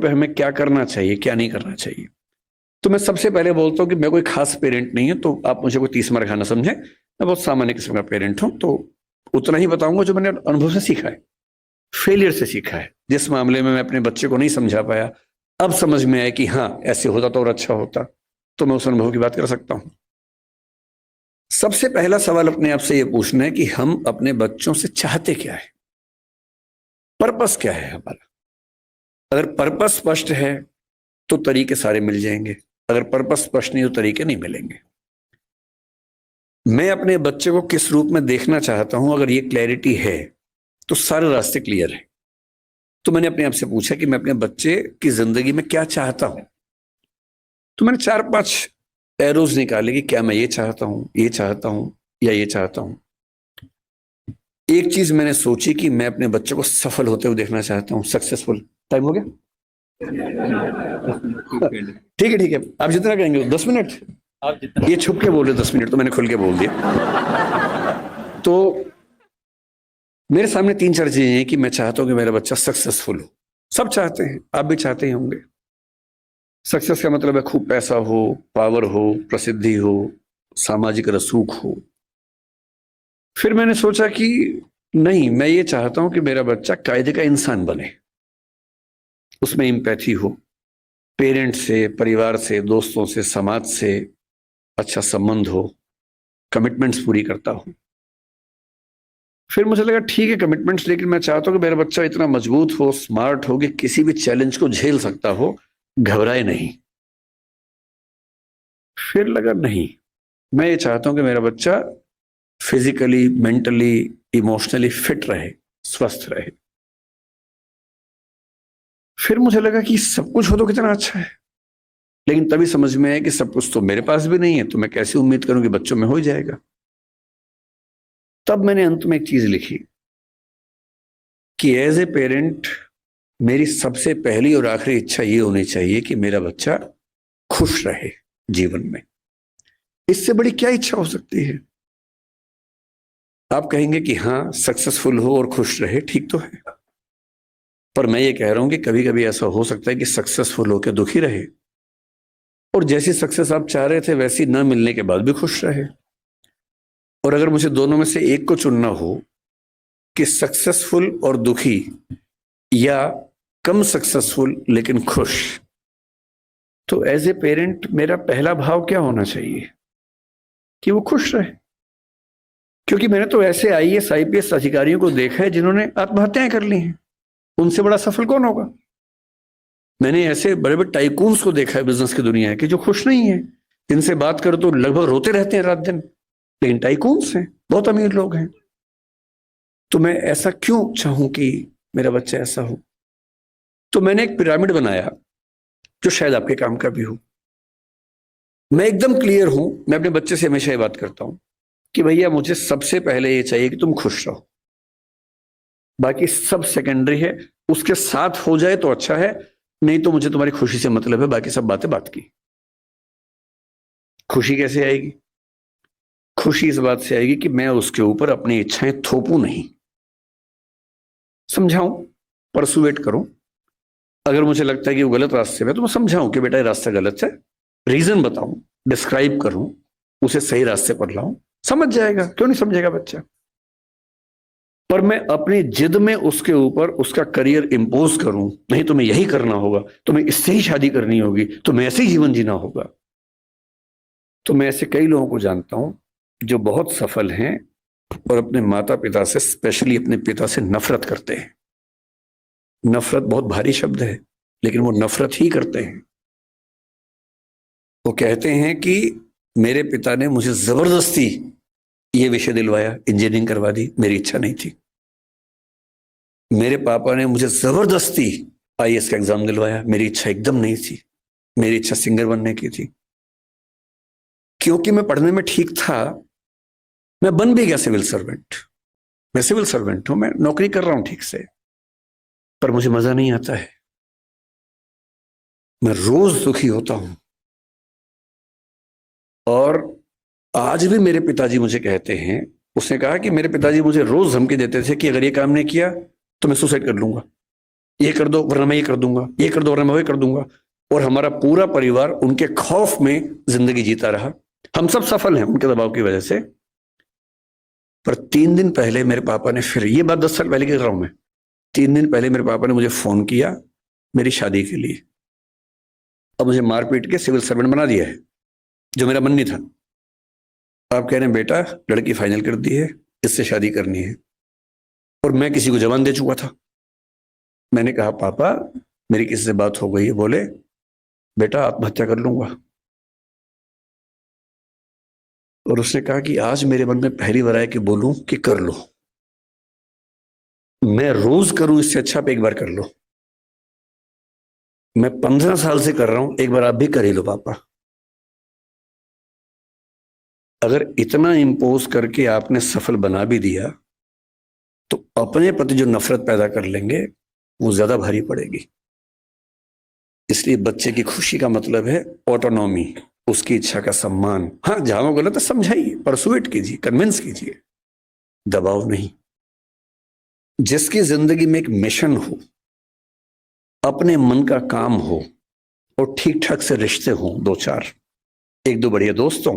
पे हमें क्या करना चाहिए, क्या नहीं करना चाहिए। तो मैं सबसे पहले बोलता हूँ कि मैं कोई खास पेरेंट नहीं है, तो आप मुझे कोई 30 मर खाना समझे। मैं बहुत सामान्य किस्म का पेरेंट हूँ, तो उतना ही बताऊंगा जो मैंने अनुभव से सीखा है, फेलियर से सीखा है। जिस मामले में मैं अपने बच्चे को नहीं समझा पाया, अब समझ में आया कि हाँ ऐसे होता तो और अच्छा होता, तो मैं उस अनुभव की बात कर सकता हूँ। सबसे पहला सवाल अपने आप से यह पूछना है कि हम अपने बच्चों से चाहते क्या है, पर्पस क्या है हमारा। अगर पर्पस स्पष्ट है तो तरीके सारे मिल जाएंगे, अगर पर्पस स्पष्ट नहीं तो तरीके नहीं मिलेंगे। मैं अपने बच्चे को किस रूप में देखना चाहता हूं, अगर ये क्लैरिटी है तो सारे रास्ते क्लियर है। तो मैंने अपने आप से पूछा कि मैं अपने बच्चे की जिंदगी में क्या चाहता हूं। तो मैंने 4-5 एरोज निकाले कि क्या मैं ये चाहता हूं, ये चाहता हूं या ये चाहता हूं। एक चीज मैंने सोची कि मैं अपने बच्चे को सफल होते हुए देखना चाहता हूं, सक्सेसफुल। टाइम हो गया? ठीक है ठीक है, आप जितना कहेंगे। 10 मिनट? आप जितना। ये छुप के बोल रहे 10 मिनट, तो मैंने खुल के बोल दिया। तो मेरे सामने 3-4 चीजें हैं कि मैं चाहता हूं कि मेरा बच्चा सक्सेसफुल हो। सब चाहते हैं, आप भी चाहते ही होंगे। सक्सेस का मतलब है खूब पैसा हो, पावर हो, प्रसिद्धि हो, सामाजिक रसूख हो। फिर मैंने सोचा कि नहीं, मैं ये चाहता हूं कि मेरा बच्चा कायदे का इंसान बने, उसमें एम्पैथी हो, पेरेंट्स से, परिवार से, दोस्तों से, समाज से अच्छा संबंध हो, कमिटमेंट्स पूरी करता हो। फिर मुझे लगा ठीक है कमिटमेंट्स, लेकिन मैं चाहता हूं कि मेरा बच्चा इतना मजबूत हो, स्मार्ट हो कि किसी भी चैलेंज को झेल सकता हो, घबराए नहीं। फिर लगा नहीं, मैं ये चाहता हूं कि मेरा बच्चा फिजिकली, मेंटली, इमोशनली फिट रहे, स्वस्थ रहे। फिर मुझे लगा कि सब कुछ हो तो कितना अच्छा है, लेकिन तभी समझ में आया कि सब कुछ तो मेरे पास भी नहीं है, तो मैं कैसे उम्मीद करूं कि बच्चों में हो ही जाएगा। तब मैंने अंत में एक चीज लिखी कि एज ए पेरेंट मेरी सबसे पहली और आखिरी इच्छा ये होनी चाहिए कि मेरा बच्चा खुश रहे जीवन में। इससे बड़ी क्या इच्छा हो सकती है? आप कहेंगे कि हाँ सक्सेसफुल हो और खुश रहे, ठीक तो है, पर मैं ये कह रहा हूं कि कभी कभी ऐसा हो सकता है कि सक्सेसफुल होकर दुखी रहे, और जैसी सक्सेस आप चाह रहे थे वैसी न मिलने के बाद भी खुश रहे। और अगर मुझे दोनों में से एक को चुनना हो कि सक्सेसफुल और दुखी, या कम सक्सेसफुल लेकिन खुश, तो एज ए पेरेंट मेरा पहला भाव क्या होना चाहिए? कि वो खुश रहे। क्योंकि मैंने तो ऐसे आईएएस आईपीएस अधिकारियों को देखा है जिन्होंने आत्महत्याएं कर ली हैं, उनसे बड़ा सफल कौन होगा? मैंने ऐसे बड़े बड़े टाइकून्स को देखा है बिजनेस की दुनिया के, जो खुश नहीं है, जिनसे बात करो तो लगभग रोते रहते हैं रात दिन, लेकिन टाइकून्स हैं, बहुत अमीर लोग हैं। तो मैं ऐसा क्यों चाहूं कि मेरा बच्चा ऐसा हो? तो मैंने एक पिरामिड बनाया जो शायद आपके काम का भी हो। मैं एकदम क्लियर हूं, मैं अपने बच्चे से हमेशा ये बात करता हूं कि भैया मुझे सबसे पहले ये चाहिए कि तुम खुश रहो, बाकी सब सेकेंडरी है। उसके साथ हो जाए तो अच्छा है, नहीं तो मुझे तुम्हारी खुशी से मतलब है, बाकी सब बातें बात की। खुशी कैसे आएगी? खुशी इस बात से आएगी कि मैं उसके ऊपर अपनी इच्छाएं थोपूं नहीं, समझाऊं, परसुएट करूं। अगर मुझे लगता है कि वो गलत रास्ते में, तो मैं समझाऊं कि बेटा ये रास्ता गलत है, रीजन बताऊं, डिस्क्राइब करूं, उसे सही रास्ते पर लाऊं, समझ जाएगा। क्यों नहीं समझेगा बच्चा? पर मैं अपनी जिद में उसके ऊपर उसका करियर इंपोज करूं, नहीं तुम्हें यही करना होगा, तुम्हें इससे ही शादी करनी होगी, तुम्हें ऐसे ही जीवन जीना होगा। तो मैं ऐसे कई लोगों को जानता हूं जो बहुत सफल हैं और अपने माता पिता से, स्पेशली अपने पिता से नफरत करते हैं। नफरत बहुत भारी शब्द है, लेकिन वो नफरत ही करते हैं। वो कहते हैं कि मेरे पिता ने मुझे जबरदस्ती ये विषय दिलवाया, इंजीनियरिंग करवा दी, मेरी इच्छा नहीं थी। मेरे पापा ने मुझे जबरदस्ती आईएएस का एग्जाम दिलवाया, मेरी इच्छा एकदम नहीं थी, मेरी इच्छा सिंगर बनने की थी। क्योंकि मैं पढ़ने में ठीक था, मैं बन भी गया सिविल सर्वेंट। मैं सिविल सर्वेंट हूं, मैं नौकरी कर रहा हूं ठीक से, पर मुझे मजा नहीं आता है, मैं रोज दुखी होता हूं। और आज भी मेरे पिताजी मुझे कहते हैं, उसने कहा कि मेरे पिताजी मुझे रोज धमकी देते थे कि अगर ये काम नहीं किया तो मैं सुसाइड कर लूंगा। ये कर दो वरना मैं ये कर दूंगा, ये कर दो वरना मैं वो कर दूंगा। और हमारा पूरा परिवार उनके खौफ में जिंदगी जीता रहा। हम सब सफल हैं उनके दबाव की वजह से। पर 3 दिन पहले मेरे पापा ने फिर, ये बात 10 साल पहले की कर रहा हूं मैं, 3 दिन पहले मेरे पापा ने मुझे फोन किया मेरी शादी के लिए। अब मुझे मार पीट के सिविल सर्वेंट बना दिया है, जो मेरा मन नहीं था। आप कह रहे हैं बेटा लड़की फाइनल कर दी है, इससे शादी करनी है। और मैं किसी को जवान दे चुका था। मैंने कहा पापा मेरी किसी से बात हो गई है। बोले बेटा आत्महत्या कर लूंगा। और उसने कहा कि आज मेरे मन में पहली बार आया कि बोलूं कि कर लो। मैं रोज करूं इससे अच्छा आप एक बार कर लो। मैं 15 साल से कर रहा हूं, एक बार आप भी कर ही लो पापा। अगर इतना इंपोज करके आपने सफल बना भी दिया तो अपने प्रति जो नफरत पैदा कर लेंगे वो ज्यादा भारी पड़ेगी। इसलिए बच्चे की खुशी का मतलब है ऑटोनॉमी, उसकी इच्छा का सम्मान। हाँ जहां वो गलत है समझाइए, परसुएट कीजिए, कन्विंस कीजिए, दबाव नहीं। जिसकी जिंदगी में एक मिशन हो, अपने मन का काम हो और ठीक ठाक से रिश्ते हो, 2-4, 1-2 बढ़िया दोस्त हो,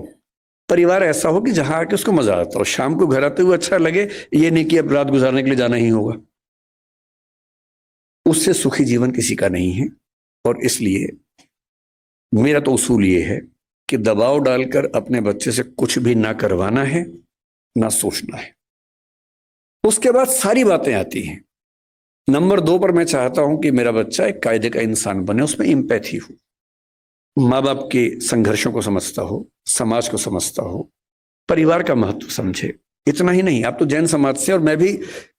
परिवार ऐसा हो कि जहां आके उसको मजा आता हो, शाम को घर आते हुए अच्छा लगे, ये नहीं कि अब रात गुजारने के लिए जाना ही होगा। उससे सुखी जीवन किसी का नहीं है। और इसलिए मेरा तो उसूल ये है कि दबाव डालकर अपने बच्चे से कुछ भी ना करवाना है ना सोचना है। उसके बाद सारी बातें आती हैं। नंबर 2 पर मैं चाहता हूं कि मेरा बच्चा एक कायदे का इंसान बने, उसमें एम्पैथी हो, माँ बाप के संघर्षों को समझता हो, समाज को समझता हो, परिवार का महत्व समझे। इतना ही नहीं, आप तो जैन समाज से, और मैं भी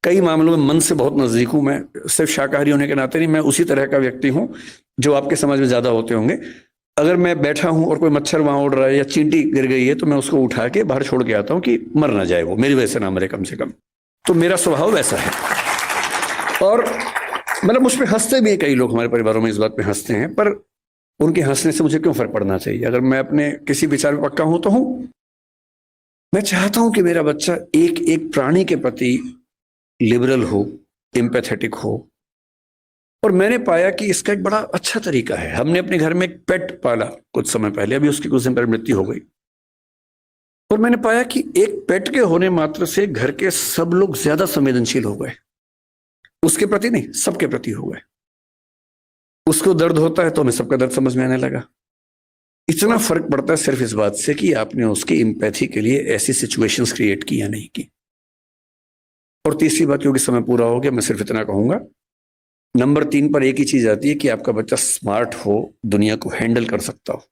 कई मामलों में मन से बहुत नजदीक हूं। मैं सिर्फ शाकाहारी होने के नाते नहीं, मैं उसी तरह का व्यक्ति हूं जो आपके समाज में ज्यादा होते होंगे। अगर मैं बैठा हूं और कोई मच्छर वहां उड़ रहा है या चींटी गिर गई है तो मैं उसको उठा के बाहर छोड़ के आता हूं कि मर ना जाए, वो मेरी वजह से ना मरे कम से कम। तो मेरा स्वभाव वैसा है। और मतलब मुझ पर हंसते भी हैं कई लोग, हमारे परिवारों में इस बात पे हंसते हैं, पर उनके हंसने से मुझे क्यों फर्क पड़ना चाहिए? अगर मैं अपने किसी विचार में पक्का हूं तो हूं। मैं चाहता हूं कि मेरा बच्चा एक एक प्राणी के प्रति लिबरल हो, एम्पैथेटिक हो। और मैंने पाया कि इसका एक बड़ा अच्छा तरीका है। हमने अपने घर में एक पेट पाला कुछ समय पहले, अभी उसकी कुछ दिन पहले मृत्यु हो गई। और मैंने पाया कि एक पेट के होने मात्र से घर के सब लोग ज्यादा संवेदनशील हो गए। उसके प्रति नहीं, सबके प्रति हो गए। उसको दर्द होता है तो हमें सबका दर्द समझ में आने लगा। इतना फर्क पड़ता है सिर्फ इस बात से कि आपने उसकी एम्पैथी के लिए ऐसी सिचुएशंस क्रिएट की या नहीं की। और तीसरी बात, क्योंकि समय पूरा हो गया, मैं सिर्फ इतना कहूंगा, नंबर 3 पर एक ही चीज आती है कि आपका बच्चा स्मार्ट हो, दुनिया को हैंडल कर सकता हो।